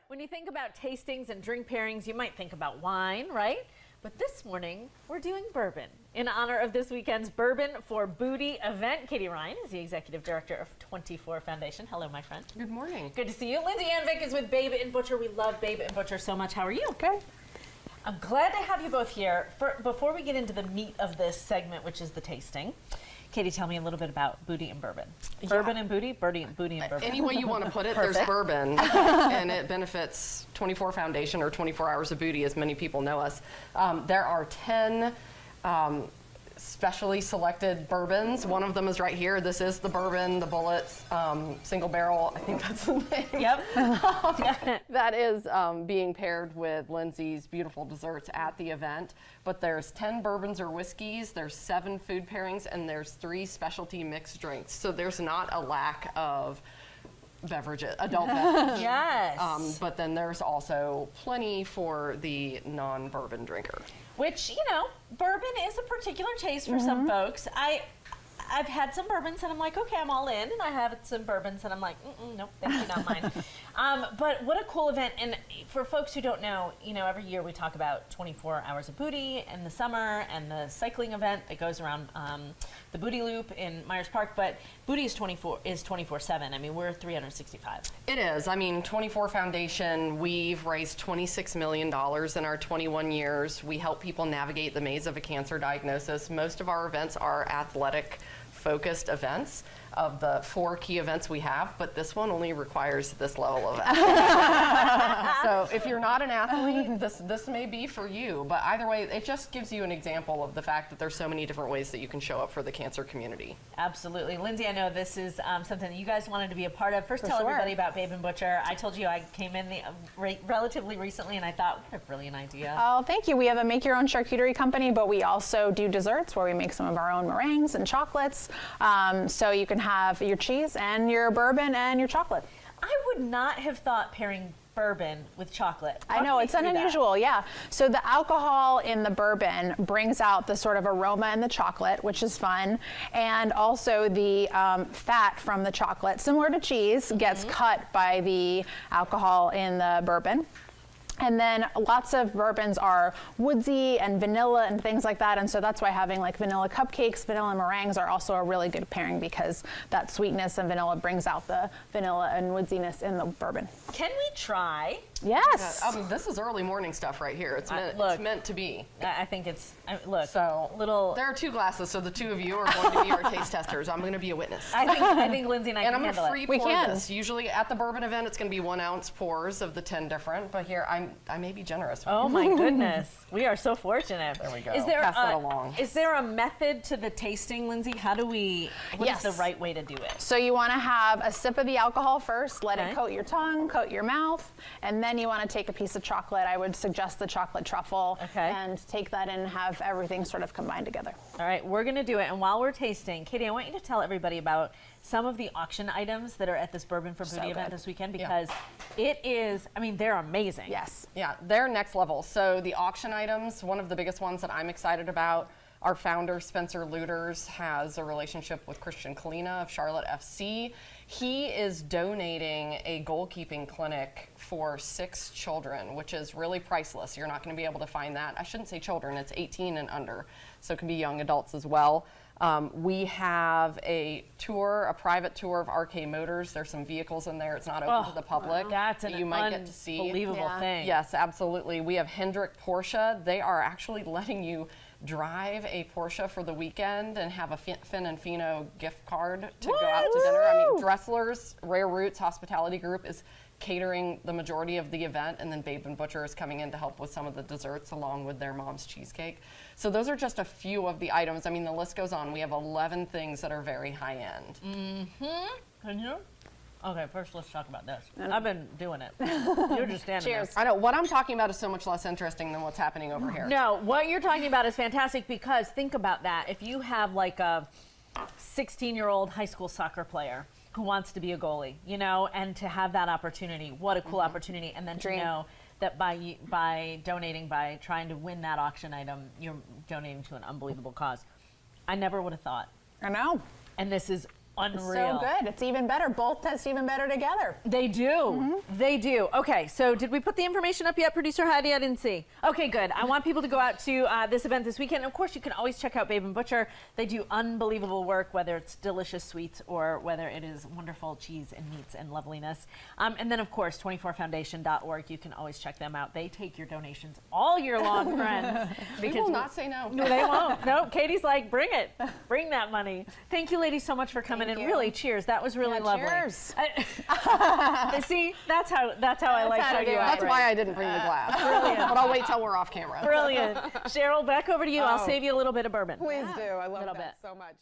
When you think about tastings and drink pairings, you might think about wine, right? But this morning, we're doing bourbon in honor of this weekend's Bourbon for Booty event. Katy Ryan is the Executive Director of 24 Foundation. Hello, my friend. Good morning. Good to see you. Lindsay Anvik is with Babe and Butcher. We love Babe and Butcher so much. How are you? Good. I'm glad to have you both here. Before we get into the meat of this segment, which is the tasting, Katy, tell me a little bit about booty and bourbon. Yeah. Bourbon and booty? Booty and bourbon. Any way you want to put it, there's bourbon, and it benefits 24 Foundation, or 24 Hours of Booty, as many people know us. There are 10 specially selected bourbons. One of them is right here. This is the bourbon, the Bullets, single barrel. I think that's the name. Yep. That is being paired with Lindsay's beautiful desserts at the event. But there's 10 bourbons or whiskeys, there's 7 food pairings, and there's 3 specialty mixed drinks. So there's not a lack of beverages, adult beverages. Yes. But then there's also plenty for the non-bourbon drinker. Which, you know, bourbon is a particular taste for some folks. I've had some bourbons and I'm like, okay, I'm all in. And I have some bourbons and I'm like, nope, thank you, not mine. But what a cool event. And for folks who don't know, you know, every year we talk about 24 Hours of Booty in the summer and the cycling event that goes around the Booty Loop in Myers Park. But Booty is 24/7. I mean, we're 365. It is. I mean, 24 Foundation, we've raised $26 million in our 21 years. We help people navigate the maze of a cancer diagnosis. Most of our events are athletic focused events of the 4 key events we have, but this one only requires this level of effort. So if you're not an athlete, this may be for you, but either way, it just gives you an example of the fact that there's so many different ways that you can show up for the cancer community. Absolutely. Lindsay, I know this is something that you guys wanted to be a part of. First, tell everybody about Babe and Butcher. I told you I came in relatively recently and I thought, what a brilliant idea. Oh, thank you. We have a make your own charcuterie company, but we also do desserts where we make some of our own meringues and chocolates. So you can have your cheese and your bourbon and your chocolate. I would not have thought pairing bourbon with chocolate. I know, it's unusual, yeah. So the alcohol in the bourbon brings out the sort of aroma in the chocolate, which is fun. And also the fat from the chocolate, similar to cheese, gets cut by the alcohol in the bourbon. And then lots of bourbons are woodsy and vanilla and things like that. And so that's why having like vanilla cupcakes, vanilla meringues are also a really good pairing, because that sweetness and vanilla brings out the vanilla and woodsiness in the bourbon. Can we try? Yes. This is early morning stuff right here. It's meant to be. I think it's, look, so little. There are 2 glasses, so the 2 of you are going to be our taste testers. I'm going to be a witness. I think Lindsay and I can handle it. And I'm going to free pour this. Usually at the bourbon event, it's going to be 1 ounce pours of the 10 different, but here I may be generous. Oh my goodness. We are so fortunate. There we go. Is there Pass that along. Is there a method to the tasting, Lindsay? What is the right way to do it? So you want to have a sip of the alcohol first, let it coat your tongue, coat your mouth, and then you want to take a piece of chocolate. I would suggest the chocolate truffle, and take that in and have everything sort of combined together. All right, we're going to do it. And while we're tasting, Katy, I want you to tell everybody about some of the auction items that are at this Bourbon for Booty event this weekend, because it is, I mean, they're amazing. Yes. Yeah, they're next level. So the auction items, one of the biggest ones that I'm excited about, our founder, Spencer Luters, has a relationship with Christian Kalina of Charlotte FC. He is donating a goalkeeping clinic for 6 children, which is really priceless. You're not going to be able to find that. I shouldn't say children, it's 18 and under, so it can be young adults as well. We have a private tour of RK Motors. There's some vehicles in there. It's not open to the public. That's an you might get to see. Unbelievable thing. Yes, absolutely. We have Hendrick Porsche. They are actually letting you drive a Porsche for the weekend and have a Fin and Fino gift card to go out to dinner. I mean, Dressler's Rare Roots Hospitality Group is catering the majority of the event, and then Babe and Butcher is coming in to help with some of the desserts along with their mom's cheesecake. So those are just a few of the items. I mean, the list goes on. We have 11 things that are very high end. Can you? Okay, first let's talk about this. I've been doing it. You're just standing Cheers. there. I know, what I'm talking about is so much less interesting than what's happening over here. No, what you're talking about is fantastic, because think about that. If you have like a 16-year-old high school soccer player who wants to be a goalie, you know, and to have that opportunity, what a cool opportunity. And then to know that by donating, by trying to win that auction item, you're donating to an unbelievable cause. I never would have thought. I know. And this is unreal. So good. It's even better. Both taste even better together. They do. They do. Okay, so did we put the information up yet, Producer Heidi? I didn't see. Okay, good. I want people to go out to this event this weekend. Of course, you can always check out Babe and Butcher. They do unbelievable work, whether it's delicious sweets or whether it is wonderful cheese and meats and loveliness. And then, of course, 24foundation.org. You can always check them out. They take your donations all year long, friends. We will not say no. No, they won't. No, Katie's like, bring it. Bring that money. Thank you, ladies, so much for coming in. Really, cheers. That was really lovely. Cheers. See, that's how I like how you That's operate. why I didn't bring the glass. Brilliant. But I'll wait till we're off camera. Brilliant. Cheryl, back over to you. I'll save you a little bit of bourbon. Please do. I love Little that bit. so much.